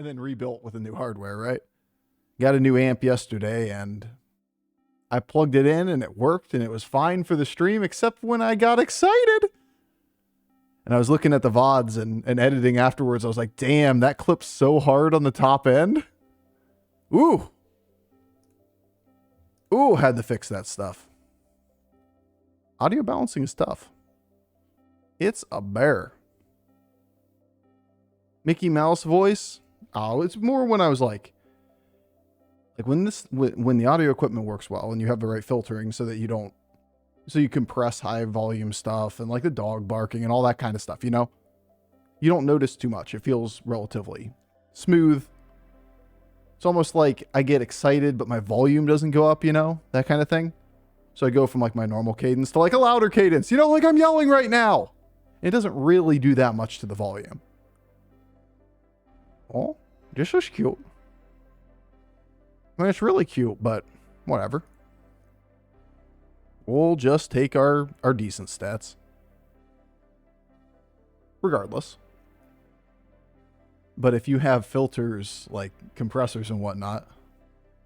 and then rebuilt with a new hardware, right? Got a new amp yesterday, and I plugged it in, and it worked, and it was fine for the stream, except when I got excited. And I was looking at the VODs and editing afterwards. I was like, damn, that clip's so hard on the top end. Ooh. Ooh, had to fix that stuff. Audio balancing is tough. It's a bear. Mickey Mouse voice. Oh, it's more when I was like when the audio equipment works well and you have the right filtering so that you compress high volume stuff and like the dog barking and all that kind of stuff, you know? You don't notice too much. It feels relatively smooth. It's almost like I get excited, but my volume doesn't go up, you know? That kind of thing. So I go from like my normal cadence to like a louder cadence, you know, like I'm yelling right now. It doesn't really do that much to the volume. Oh, this is cute. I mean, it's really cute, but whatever. We'll just take our decent stats. Regardless. But if you have filters like compressors and whatnot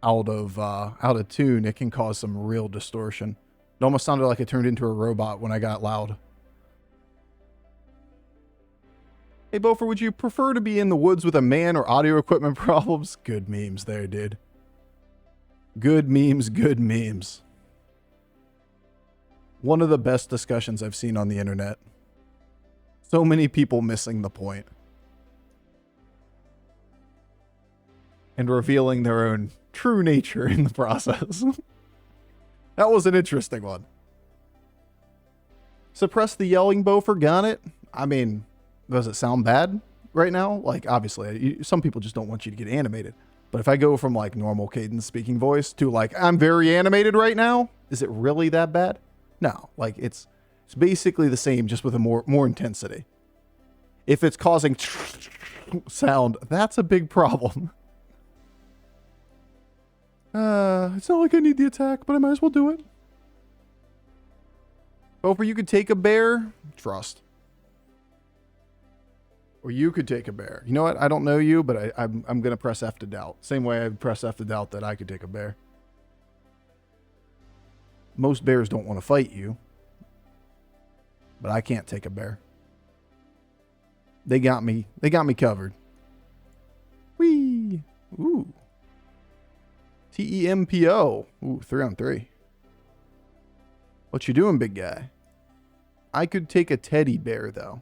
out of tune, it can cause some real distortion. It almost sounded like it turned into a robot when I got loud. Hey, Bofur, would you prefer to be in the woods with a man or audio equipment problems? Good memes there, dude. Good memes, good memes. One of the best discussions I've seen on the internet. So many people missing the point. And revealing their own true nature in the process. That was an interesting one. Suppress the yelling, Bofur, got it? I mean, does it sound bad right now? Like, obviously, some people just don't want you to get animated. But if I go from like normal cadence speaking voice to like, I'm very animated right now, is it really that bad? No, like it's basically the same, just with a more intensity. If it's causing sound, that's a big problem. It's not like I need the attack, but I might as well do it. Bofur, you could take a bear. Trust. Or you could take a bear. You know what? I don't know you, but I'm going to press F to doubt. Same way I'd press F to doubt that I could take a bear. Most bears don't want to fight you. But I can't take a bear. They got me. They got me covered. Whee! Ooh. TEMPO. Ooh, 3-on-3. What you doing, big guy? I could take a teddy bear, though.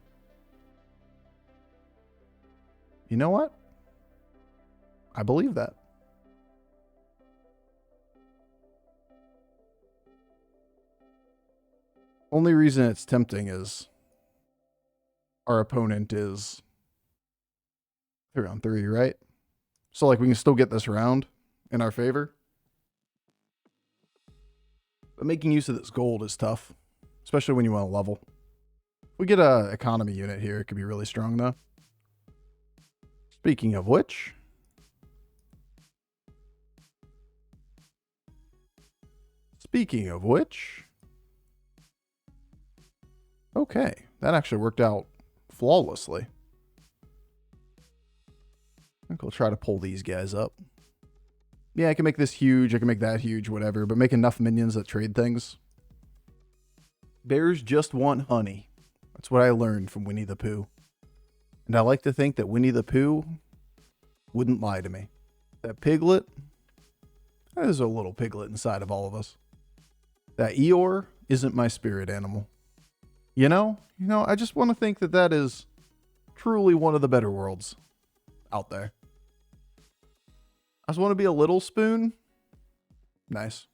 You know what? I believe that. Only reason it's tempting is our opponent is 3-on-3, right? So like we can still get this round in our favor. But making use of this gold is tough, especially when you want to level. If we get a economy unit here, it could be really strong though. Speaking of which, okay, that actually worked out flawlessly. I think we'll try to pull these guys up. Yeah, I can make this huge, I can make that huge, whatever, but make enough minions that trade things. Bears just want honey. That's what I learned from Winnie the Pooh. And I like to think that Winnie the Pooh wouldn't lie to me. That piglet, there's a little piglet inside of all of us. That Eeyore isn't my spirit animal. You know, I just want to think that that is truly one of the better worlds out there. I just want to be a little spoon. Nice.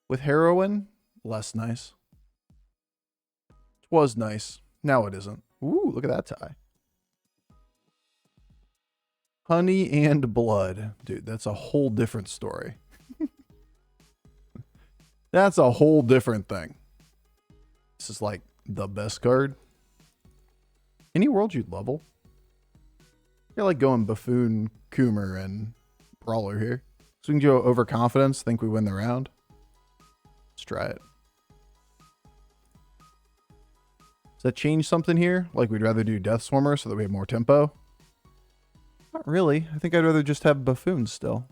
With heroin, less nice. It was nice. Now it isn't. Ooh, look at that tie. Honey and blood. Dude, that's a whole different story. That's a whole different thing. This is like the best card. Any world you'd level? You're like going Buffoon, Coomer, and Brawler here. So we can go overconfidence, think we win the round. Let's try it. Does that change something here? Like we'd rather do Death Swarmer so that we have more tempo? Not Not really. I think I'd rather just have buffoons still.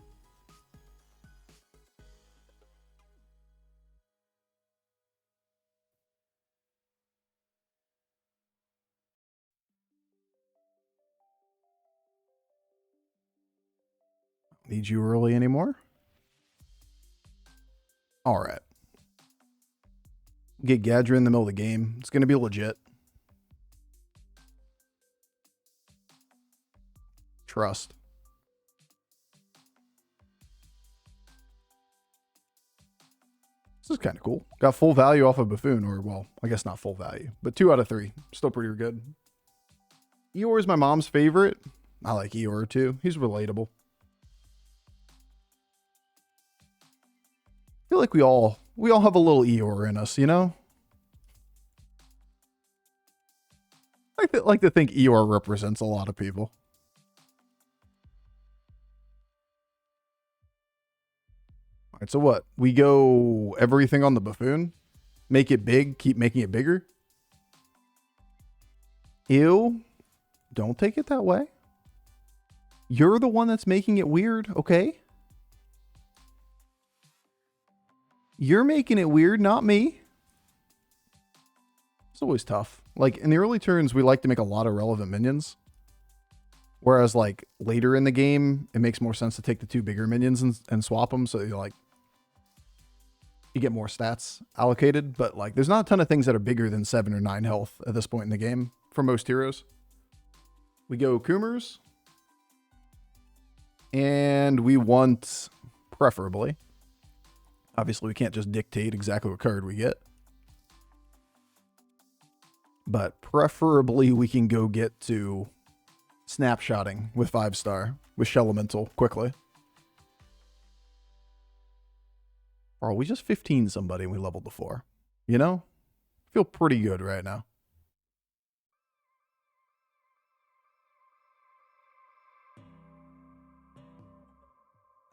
Need you early anymore? All right. Get Gadra in the middle of the game. It's going to be legit. Trust. This is kind of cool. Got full value off of Buffoon, or, well, I guess not full value, but 2 out of 3. Still pretty good. Eeyore is my mom's favorite. I like Eeyore too. He's relatable. I feel like we all have a little Eeyore in us, you know? I like to think Eeyore represents a lot of people. All right, so what? We go everything on the Buffoon? Make it big, keep making it bigger? Ew. Don't take it that way. You're the one that's making it weird, okay? You're making it weird, not me. It's always tough. Like, in the early turns, we like to make a lot of relevant minions. Whereas, like, later in the game, it makes more sense to take the 2 bigger minions and swap them. So, you get more stats allocated. But, like, there's not a ton of things that are bigger than 7 or 9 health at this point in the game for most heroes. We go Kumers. And we want, preferably... Obviously, we can't just dictate exactly what card we get. But preferably, we can go get to snapshotting with 5-star with Shell Elemental quickly. Or are we just 15 somebody and we leveled to 4? You know? Feel pretty good right now.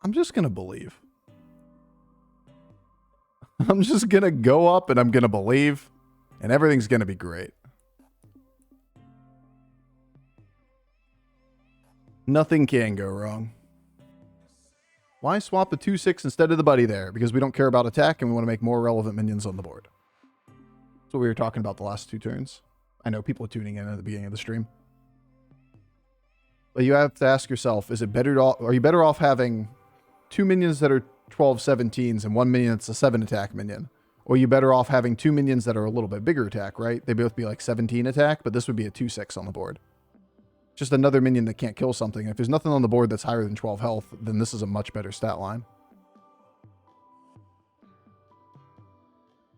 I'm just going to believe. I'm just going to go up and I'm going to believe. And everything's going to be great. Nothing can go wrong. Why swap the 2/6 instead of the buddy there? Because we don't care about attack and we want to make more relevant minions on the board. That's what we were talking about the last 2 turns. I know people are tuning in at the beginning of the stream. But you have to ask yourself, is it better are you better off having 2 minions that are 12/17s and 1 minion that's a 7 attack minion? Or are you better off having 2 minions that are a little bit bigger attack, right? They both be like 17 attack, but this would be a 2/6 on the board. Just another minion that can't kill something. If there's nothing on the board that's higher than 12 health, then this is a much better stat line.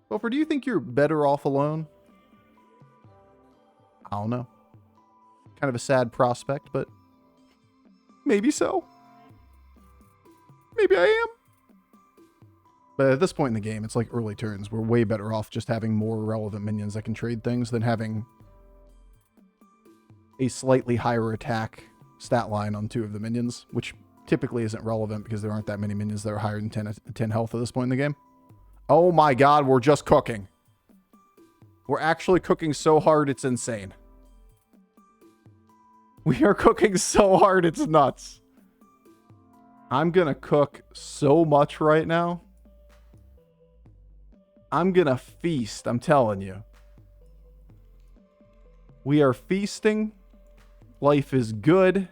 Bofur, do you think you're better off alone? I don't know. Kind of a sad prospect, but maybe so. Maybe I am. But at this point in the game, it's like early turns. We're way better off just having more relevant minions that can trade things than having a slightly higher attack stat line on 2 of the minions, which typically isn't relevant because there aren't that many minions that are higher than 10 health at this point in the game. Oh my god, we're just cooking. We're actually cooking so hard, it's insane. We are cooking so hard, it's nuts. I'm gonna cook so much right now. I'm gonna feast, I'm telling you. We are feasting. Life is good.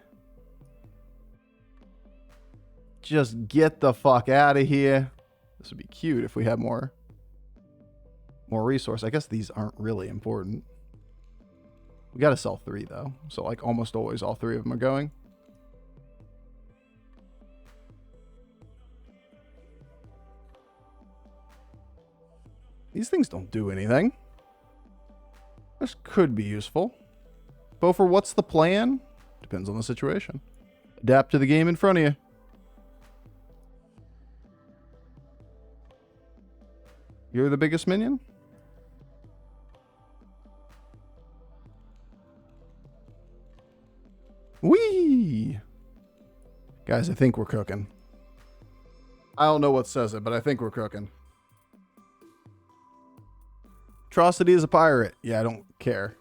Just get the fuck out of here. This would be cute if we had more resource. I guess these aren't really important. We gotta sell 3 though. So like almost always all 3 of them are going. These things don't do anything. This could be useful. Bofur, what's the plan? Depends on the situation. Adapt to the game in front of you. You're the biggest minion? Whee! Guys, I think we're cooking. I don't know what says it, but I think we're cooking. Atrocity is a pirate. Yeah, I don't care.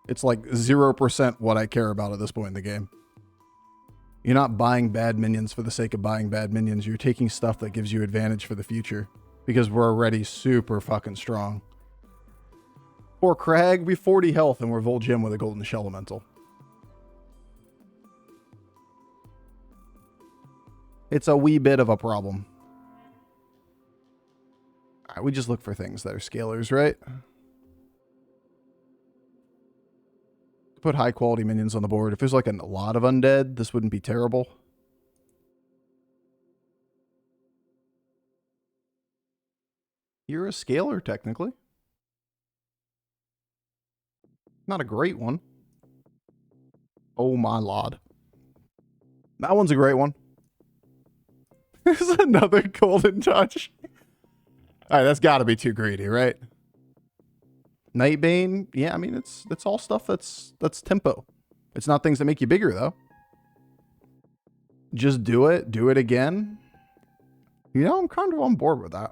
It's like 0% what I care about at this point in the game. You're not buying bad minions for the sake of buying bad minions. You're taking stuff that gives you advantage for the future. Because we're already super fucking strong. Poor Crag, we 40 health and we're Vol'jin with a golden shell elemental. It's a wee bit of a problem. Alright, we just look for things that are scalars, right? Put high quality minions on the board. If there's like a lot of undead, this wouldn't be terrible. You're a scalar, technically. Not a great one. Oh my lord. That one's a great one. There's another golden touch. Alright, that's gotta be too greedy, right? Nightbane, yeah, I mean it's all stuff that's tempo. It's not things that make you bigger though. Just do it again. You know, I'm kind of on board with that.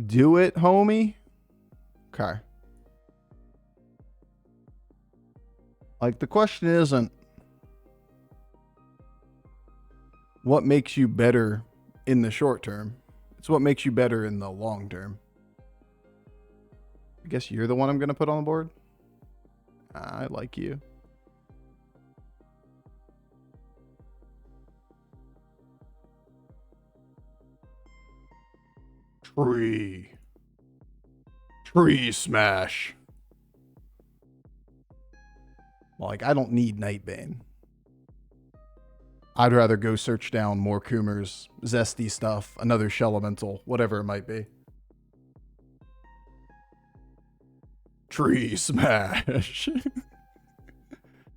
Do it, homie. Okay. Like, the question isn't what makes you better in the short term. It's what makes you better in the long term. I guess you're the one I'm going to put on the board. I like you. Tree smash. Like, I don't need Nightbane. I'd rather go search down more Coomers, zesty stuff, another Shell Elemental, whatever it might be. Tree smash.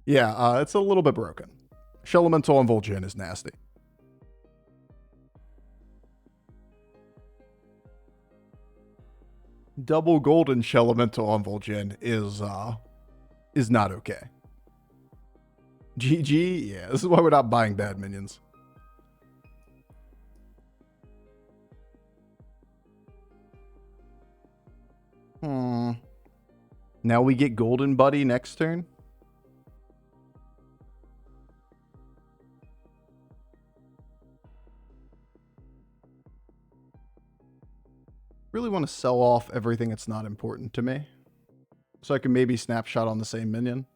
Yeah, it's a little bit broken. Shell Elemental on Vol'jin is nasty. Double golden Shell Elemental on Vol'jin is not okay. GG? Yeah, this is why we're not buying bad minions. Now we get Golden Buddy next turn? Really want to sell off everything that's not important to me. So I can maybe snapshot on the same minion.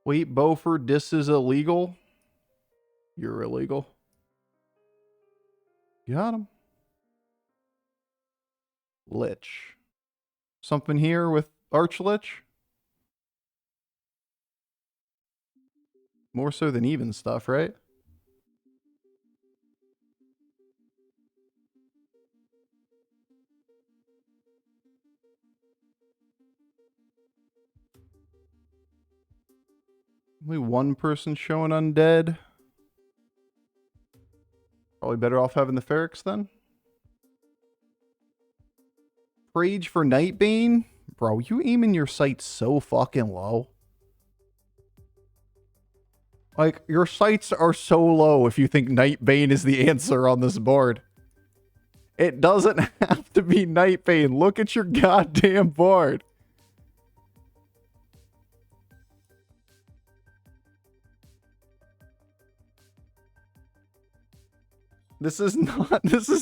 Wait, Bofur, this is illegal? You're illegal. Got him. Lich. Something here with Archlich? More so than even stuff, right? Only one person showing undead. Probably better off having the Ferrex then. Rage for Nightbane? Bro, you aiming your sights so fucking low. Like, your sights are so low if you think Nightbane is the answer on this board. It doesn't have to be Nightbane. Look at your goddamn board. This is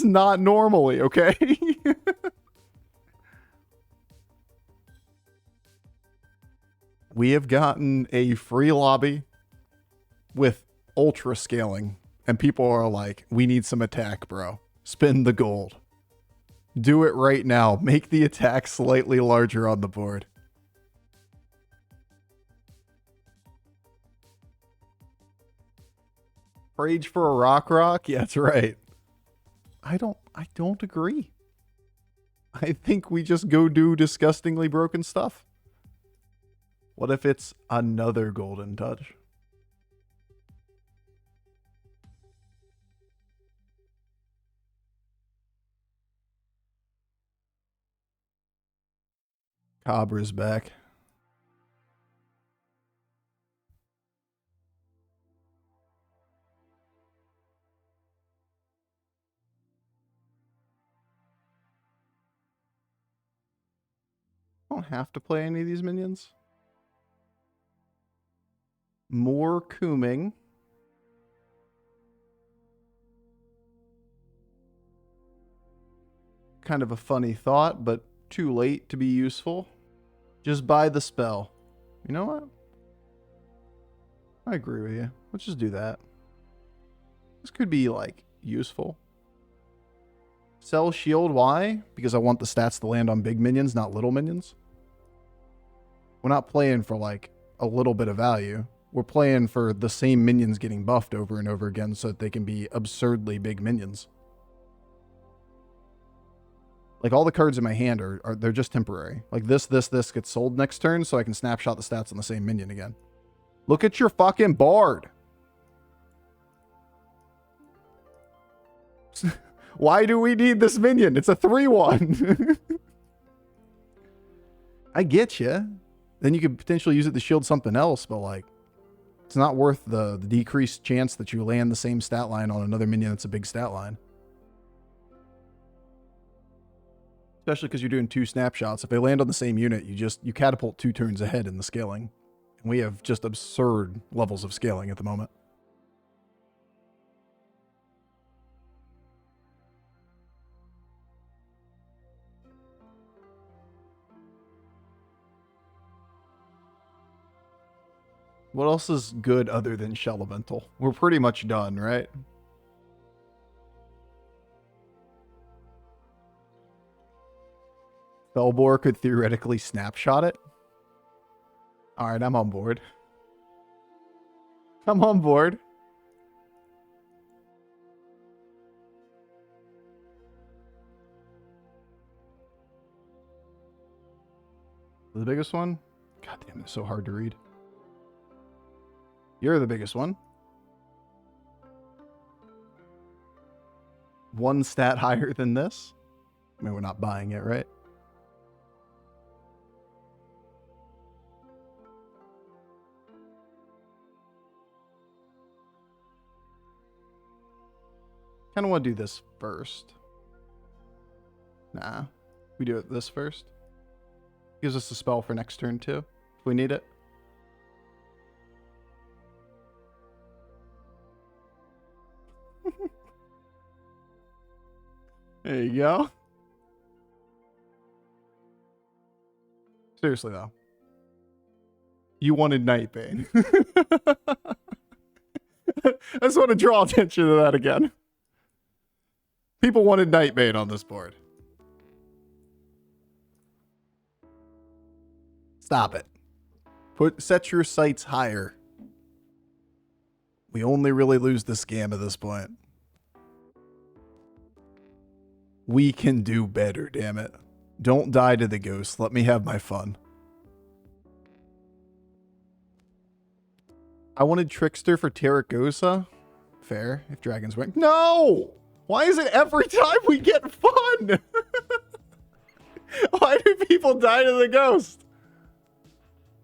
not normally, okay? We have gotten a free lobby with ultra scaling, and people are like, we need some attack, bro. Spend the gold. Do it right now. Make the attack slightly larger on the board. Rage for a rock? Yeah, that's right. I don't agree. I think we just go do disgustingly broken stuff. What if it's another golden touch? Cobra's back. Don't have to play any of these minions. More Cooming. Kind of a funny thought, but too late to be useful. Just buy the spell. You know what? I agree with you. Let's just do that. This could be, like, useful. Sell shield, why? Because I want the stats to land on big minions, not little minions. We're not playing for, like, a little bit of value. We're playing for the same minions getting buffed over and over again so that they can be absurdly big minions. Like, all the cards in my hand they're just temporary. Like, this gets sold next turn so I can snapshot the stats on the same minion again. Look at your fucking board! Why do we need this minion? It's a 3/1. I get you. Then you could potentially use it to shield something else, but, like, it's not worth the decreased chance that you land the same stat line on another minion that's a big stat line. Especially because you're doing 2 snapshots. If they land on the same unit, you catapult 2 turns ahead in the scaling. And we have just absurd levels of scaling at the moment. What else is good other than Shell Elemental? We're pretty much done, right? Felbor could theoretically snapshot it. Alright, I'm on board. I'm on board. The biggest one? God damn, it's so hard to read. You're the biggest one. 1 stat higher than this? I mean, we're not buying it, right? Kind of want to do this first. Nah. We do it this first. Gives us a spell for next turn, too, if we need it. There you go. Seriously, though. You wanted Nightbane. I just want to draw attention to that again. People wanted Nightbane on this board. Stop it. Set your sights higher. We only really lose the scam at this point. We can do better, damn it. Don't die to the ghost. Let me have my fun. I wanted Trickster for Terragosa. Fair, if dragons went. No! Why is it every time we get fun? Why do people die to the ghost?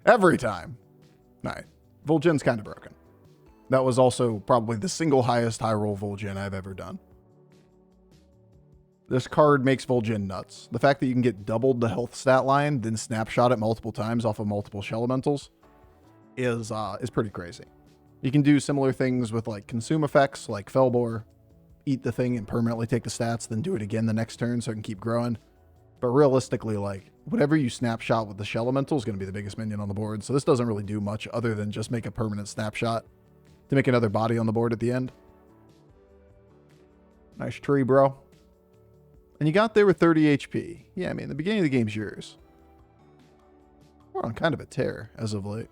Every time. Alright. Vol'jin's kind of broken. That was also probably the single highest high roll Vol'jin I've ever done. This card makes Vol'jin nuts. The fact that you can get doubled the health stat line, then snapshot it multiple times off of multiple shell elementals is pretty crazy. You can do similar things with like consume effects, like Felbor, eat the thing and permanently take the stats, then do it again the next turn so it can keep growing. But realistically, like, whatever you snapshot with the shell elemental is going to be the biggest minion on the board. So this doesn't really do much other than just make a permanent snapshot to make another body on the board at the end. Nice tree, bro. And you got there with 30 HP. Yeah, I mean, the beginning of the game's yours. We're on kind of a tear as of late.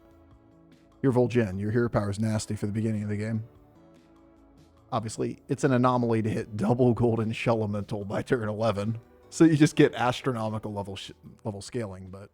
You're Vol'jin. Your hero power is nasty for the beginning of the game. Obviously, it's an anomaly to hit double golden shell elemental by turn 11. So you just get astronomical level scaling, but